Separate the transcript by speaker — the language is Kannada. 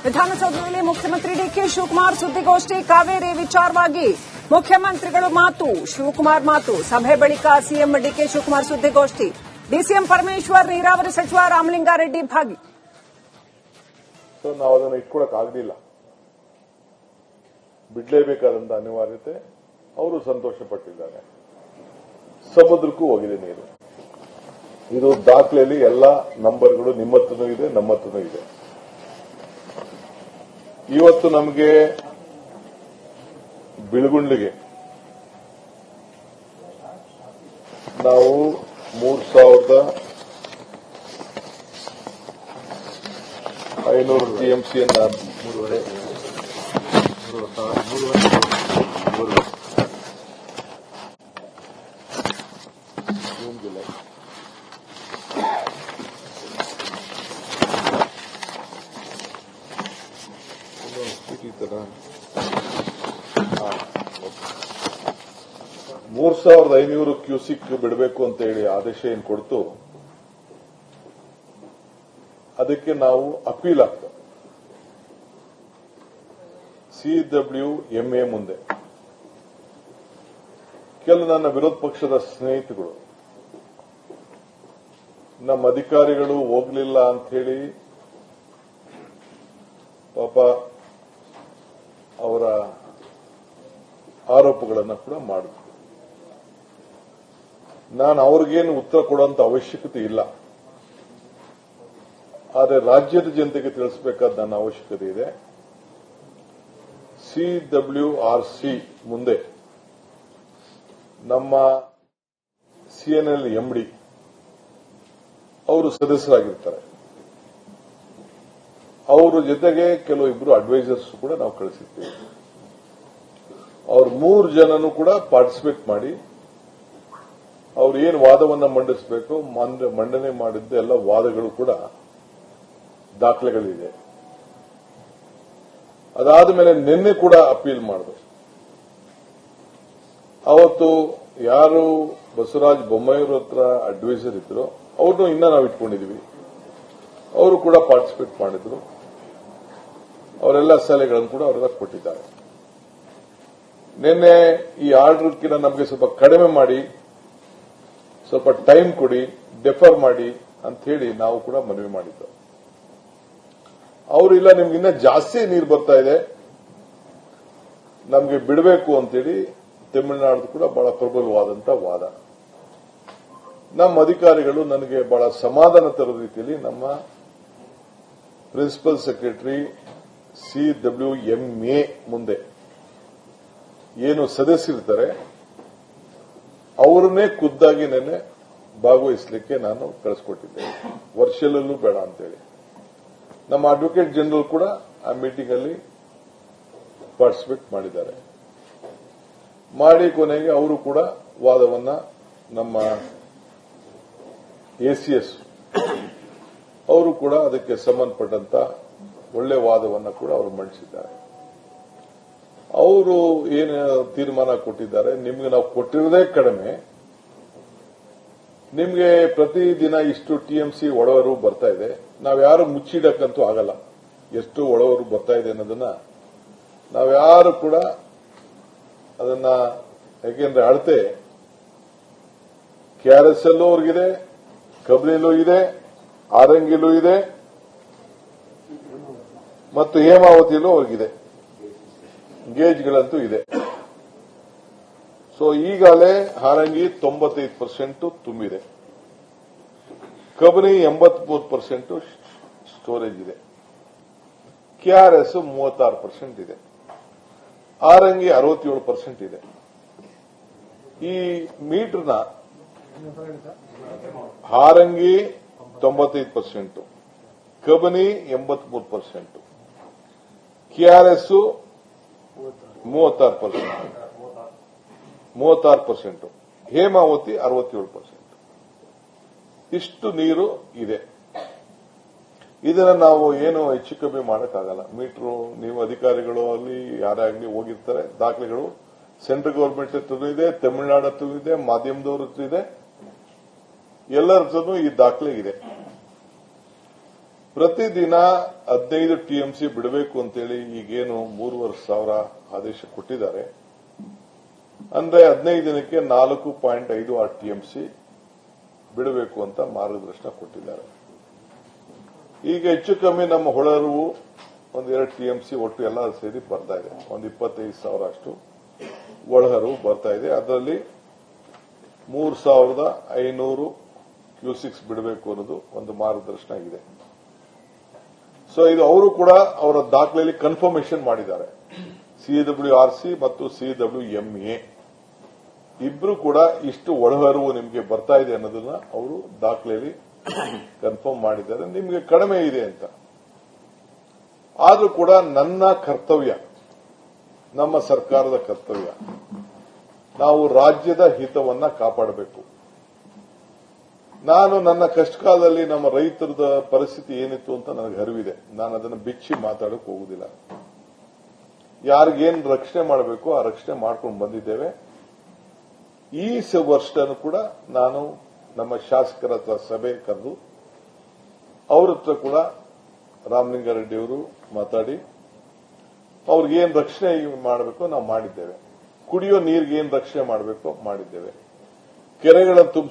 Speaker 1: ವಿಧಾನಸೌಧದಲ್ಲಿ ಮುಖ್ಯಮಂತ್ರಿ ಡಿಕೆ ಶಿವಕುಮಾರ್ ಸುದ್ದಿಗೋಷ್ಠಿ. ಕಾವೇರಿ ವಿಚಾರವಾಗಿ ಮುಖ್ಯಮಂತ್ರಿಗಳು ಮಾತು, ಶಿವಕುಮಾರ್ ಮಾತು. ಸಭೆ ಬಳಿಕ ಸಿಎಂ ಡಿಕೆ ಶಿವಕುಮಾರ್ ಸುದ್ದಿಗೋಷ್ಠಿ. ಡಿಸಿಎಂ ಪರಮೇಶ್ವರ್, ನೀರಾವರಿ ಸಚಿವ ರಾಮಲಿಂಗಾರೆಡ್ಡಿ ಭಾಗಿ.
Speaker 2: ನಾವು ಅದನ್ನು ಇಟ್ಕೊಳ್ಳಕ್ ಆಗಲಿಲ್ಲ, ಬಿಡಲೇಬೇಕಾದಂತ ಅನಿವಾರ್ಯತೆ. ಅವರು ಸಂತೋಷ ಪಟ್ಟಿದ್ದಾರೆ. ಸಮುದ್ರಕ್ಕೂ ಹೋಗಿದೆ ನೀರು. ಇದು ದಾಖಲೆಯಲ್ಲಿ ಎಲ್ಲ ನಂಬರ್ಗಳು ನಿಮ್ಮ ಹತ್ರನೂ ಇದೆ, ನಮ್ಮ ಹತ್ರನೂ ಇದೆ. ಇವತ್ತು ನಮಗೆ ಬಿಳುಗುಂಡ್ಲಿಗೆ ನಾವು 3,500 ಟಿಎಂಸಿಯನ್ನ $3,500 ಕ್ಯೂಸಿಕ್ ಬಿಡಬೇಕು ಅಂತ ಹೇಳಿ ಆದೇಶ ಏನು ಕೊಡ್ತು, ಅದಕ್ಕೆ ನಾವು ಅಪೀಲ್ ಆಗ್ತದೆ CWMA ಮುಂದೆ. ಕೆಲವು ನನ್ನ ವಿರೋಧ ಪಕ್ಷದ ಸ್ನೇಹಿತರು ನಮ್ಮ ಅಧಿಕಾರಿಗಳು ಹೋಗಲಿಲ್ಲ ಅಂತ ಹೇಳಿ ಪಾಪ ಅವರ ಆರೋಪಗಳನ್ನು ಕೂಡ ಮಾಡಿದ್ರು. ನಾನು ಅವ್ರಿಗೇನು ಉತ್ತರ ಕೊಡುವಂತ ಅವಶ್ಯಕತೆ ಇಲ್ಲ, ಆದರೆ ರಾಜ್ಯದ ಜನತೆಗೆ ತಿಳಿಸಬೇಕಾದ ನನ್ನ ಅವಶ್ಯಕತೆ ಇದೆ. CWRC ಮುಂದೆ ನಮ್ಮ CNL MD ಅವರು ಸದಸ್ಯರಾಗಿರ್ತಾರೆ. ಅವರ ಜೊತೆಗೆ ಕೆಲವು ಇಬ್ಬರು ಅಡ್ವೈಸರ್ಸ್ ಕೂಡ ನಾವು ಕಳಿಸಿರ್ತೀವಿ. ಅವ್ರು 3 ಜನನು ಕೂಡ ಪಾರ್ಟಿಸಿಪೇಟ್ ಮಾಡಿ ಅವ್ರು ಏನು ವಾದವನ್ನ ಮಂಡಿಸಬೇಕು ಮಂಡನೆ ಮಾಡಿದ್ದ ಎಲ್ಲ ವಾದಗಳು ಕೂಡ ದಾಖಲೆಗಳಿದೆ. ಅದಾದ ಮೇಲೆ ನಿನ್ನೆ ಕೂಡ ಅಪೀಲ್ ಮಾಡಿದ್ರು. ಅವತ್ತು ಯಾರು ಬಸವರಾಜ ಬೊಮ್ಮಾಯಿಯವ್ರ ಹತ್ರ ಅಡ್ವೈಸರ್ ಇದ್ರು ಅವ್ರನ್ನೂ ಇನ್ನ ನಾವು ಇಟ್ಕೊಂಡಿದೀವಿ. ಅವರು ಕೂಡ ಪಾರ್ಟಿಸಿಪೇಟ್ ಮಾಡಿದ್ರು. ಅವರೆಲ್ಲ ಸಲಹೆಗಳನ್ನು ಕೂಡ ಅವರೆಲ್ಲ ಕೊಟ್ಟಿದ್ದಾರೆ. ನಿನ್ನೆ ಈ ಆರ್ಡರ್ಕಿಂತ ನಮಗೆ ಸ್ವಲ್ಪ ಕಡಿಮೆ ಮಾಡಿ, ಸ್ವಲ್ಪ ಟೈಮ್ ಕೊಡಿ, ಡೆಫರ್ ಮಾಡಿ ಅಂತ ಹೇಳಿ ನಾವು ಕೂಡ ಮನವಿ ಮಾಡಿದ್ದು. ಅವರು ಇಲ್ಲ, ನಿಮ್ಗೆ ಇನ್ನ ಜಾಸ್ತಿ ನೀರು ಬರ್ತಾ ಇದೆ, ನಮಗೆ ಬಿಡಬೇಕು ಅಂತೇಳಿ ತಮಿಳುನಾಡು ಕೂಡ ಬಹಳ ಪ್ರಬಲವಾದಂತ ವಾದ. ನಮ್ಮ ಅಧಿಕಾರಿಗಳು ನನಗೆ ಬಹಳ ಸಮಾಧಾನ ತರೋ ರೀತಿಯಲ್ಲಿ ನಮ್ಮ ಪ್ರಿನ್ಸಿಪಲ್ ಸೆಕ್ರೆಟರಿ CWMA ಮುಂದೆ ಏನು ಸದಸ್ಯರಿರ್ತಾರೆ ಅವರನ್ನೇ ಖುದ್ದಾಗಿ ನೆನ್ನೆ ಭಾಗವಹಿಸಲಿಕ್ಕೆ ನಾನು ಕಳಿಸ್ಕೊಟ್ಟಿದ್ದೆ, ವರ್ಷಲಲ್ಲೂ ಬೇಡ ಅಂತೇಳಿ. ನಮ್ಮ ಅಡ್ವೊಕೇಟ್ ಜನರಲ್ ಕೂಡ ಆ ಮೀಟಿಂಗ್ ಅಲ್ಲಿ ಪಾರ್ಟಿಸಿಪೇಟ್ ಮಾಡಿದ್ದಾರೆ. ಮಾಡಿ ಕೊನೆಗೆ ಅವರು ಕೂಡ ವಾದವನ್ನ ನಮ್ಮ ACS ಅವರು ಕೂಡ ಅದಕ್ಕೆ ಸಂಬಂಧಪಟ್ಟಂತ ಒಳ್ಳೆ ವಾದವನ್ನ ಕೂಡ ಅವರು ಮಂಡಿಸಿದ್ದಾರೆ. ಅವರು ಏನು ತೀರ್ಮಾನ ಕೊಟ್ಟಿದ್ದಾರೆ, ನಿಮ್ಗೆ ನಾವು ಕೊಟ್ಟಿರೋದೇ ಕಡಿಮೆ, ನಿಮ್ಗೆ ಪ್ರತಿದಿನ ಇಷ್ಟು TMC ಒಳವರು ಬರ್ತಾ ಇದೆ, ನಾವ್ಯಾರು ಮುಚ್ಚಿಡಕ್ಕಂತೂ ಆಗಲ್ಲ. ಎಷ್ಟು ಒಳವರು ಬರ್ತಾ ಇದೆ ಅನ್ನೋದನ್ನ ನಾವ್ಯಾರು ಕೂಡ ಅದನ್ನ, ಯಾಕೆಂದ್ರೆ ಅಳತೆ KRSಲ್ಲೂ ಅವ್ರಿಗಿದೆ, ಕಬ್ರಿಲೂ ಇದೆ, ಆರಂಗಿಲೂ ಇದೆ ಮತ್ತು ಹೇಮಾವತಿಯಲ್ಲೂ ಅವ್ರಿಗಿದೆ, ಗೇಜ್ಗಳಂತೂ ಇದೆ. ಸೊ ಈಗಾಗಲೇ ಹಾರಂಗಿ 95% ತುಂಬಿದೆ, ಕಬಿನಿ 83% ಸ್ಟೋರೇಜ್ ಇದೆ, KRS 36% ಇದೆ, ಆರಂಗಿ 67% ಇದೆ. ಈ ಮೀಟರ್ನ ಹಾರಂಗಿ 95%, ಕಬಿನಿ 83%, KRS 36%, ಹೇಮಾವತಿ 67%. ಇಷ್ಟು ನೀರು ಇದೆ. ಇದನ್ನ ನಾವು ಏನು ಹೆಚ್ಚು ಕಮ್ಮಿ ಮಾಡಕ್ಕಾಗಲ್ಲ. ಮೀಟರ್ ನೀವು ಅಧಿಕಾರಿಗಳು ಅಲ್ಲಿ ಯಾರೇ ಆಗಲಿ ಹೋಗಿರ್ತಾರೆ, ದಾಖಲೆಗಳು ಸೆಂಟ್ರಲ್ ಗವರ್ಮೆಂಟ್ ಹತ್ರನೂ ಇದೆ, ತಮಿಳುನಾಡು ಹತ್ರ ಇದೆ, ಮಾಧ್ಯಮದವ್ರ ಹತ್ರ ಇದೆ, ಎಲ್ಲರ ಹತ್ರನೂ ಈ ದಾಖಲೆ ಇದೆ. ಪ್ರತಿದಿನ 15 ಟಿಎಂಸಿ ಬಿಡಬೇಕು ಅಂತೇಳಿ ಈಗೇನು 3,500 ಆದೇಶ ಕೊಟ್ಟಿದ್ದಾರೆ. ಅಂದ್ರೆ 15 ದಿನಕ್ಕೆ 4.56 ಟಿಎಂಸಿ ಬಿಡಬೇಕು ಅಂತ ಮಾರ್ಗದರ್ಶನ ಕೊಟ್ಟಿದ್ದಾರೆ. ಈಗ ಹೆಚ್ಚು ಕಮ್ಮಿ ನಮ್ಮ ಹೊಳಹರಿವು ಒಂದು 2 ಟಿಎಂಸಿ ಒಟ್ಟು ಎಲ್ಲ ಸೇರಿ ಬರ್ತಾ ಇದೆ. ಒಂದು 25,000 ಅಷ್ಟು ಒಳಹರಿವು ಬರ್ತಾ ಇದೆ. ಅದರಲ್ಲಿ 3,500 ಕ್ಯೂಸಿಕ್ಸ್ ಬಿಡಬೇಕು ಅನ್ನೋದು ಒಂದು ಮಾರ್ಗದರ್ಶನ ಇದೆ. ಸೊ ಇದು ಅವರು ಕೂಡ ಅವರ ದಾಖಲೆಯಲ್ಲಿ ಕನ್ಫರ್ಮೇಷನ್ ಮಾಡಿದ್ದಾರೆ. CWRC ಮತ್ತು CWMA ಇಬ್ರು ಕೂಡ ಇಷ್ಟು ಒಳಹರಿವು ನಿಮಗೆ ಬರ್ತಾ ಇದೆ ಅನ್ನೋದನ್ನ ಅವರು ದಾಖಲೆಯಲ್ಲಿ ಕನ್ಫರ್ಮ್ ಮಾಡಿದ್ದಾರೆ. ನಿಮಗೆ ಕಡಿಮೆ ಇದೆ ಅಂತ. ಆದ್ರೂ ಕೂಡ ನನ್ನ ಕರ್ತವ್ಯ, ನಮ್ಮ ಸರ್ಕಾರದ ಕರ್ತವ್ಯ, ನಾವು ರಾಜ್ಯದ ಹಿತವನ್ನ ಕಾಪಾಡಬೇಕು. ನಾನು ನನ್ನ ಕಷ್ಟಕಾಲದಲ್ಲಿ ನಮ್ಮ ರೈತರದ ಪರಿಸ್ಥಿತಿ ಏನಿತ್ತು ಅಂತ ನನಗೆ ಅರಿವಿದೆ. ನಾನು ಅದನ್ನು ಬಿಚ್ಚಿ ಮಾತಾಡೋಕೆ ಹೋಗುದಿಲ್ಲ. ಯಾರಿಗೇನು ರಕ್ಷಣೆ ಮಾಡಬೇಕು ಆ ರಕ್ಷಣೆ ಮಾಡ್ಕೊಂಡು ಬಂದಿದ್ದೇವೆ. ಈ ವರ್ಷನೂ ಕೂಡ ನಾನು ನಮ್ಮ ಶಾಸಕರ ಹತ್ರ ಸಭೆ ಕರೆದು ಅವ್ರ ಹತ್ರ ಕೂಡ ರಾಮಲಿಂಗಾರೆಡ್ಡಿ ಅವರು ಮಾತಾಡಿ ಅವ್ರಿಗೇನು ರಕ್ಷಣೆ ಮಾಡಬೇಕು ನಾವು ಮಾಡಿದ್ದೇವೆ. ಕುಡಿಯೋ ನೀರಿಗೆ ಏನು ರಕ್ಷಣೆ ಮಾಡಬೇಕು ಮಾಡಿದ್ದೇವೆ. ಕೆರೆಗಳನ್ನು ತುಂಬಿಸೋ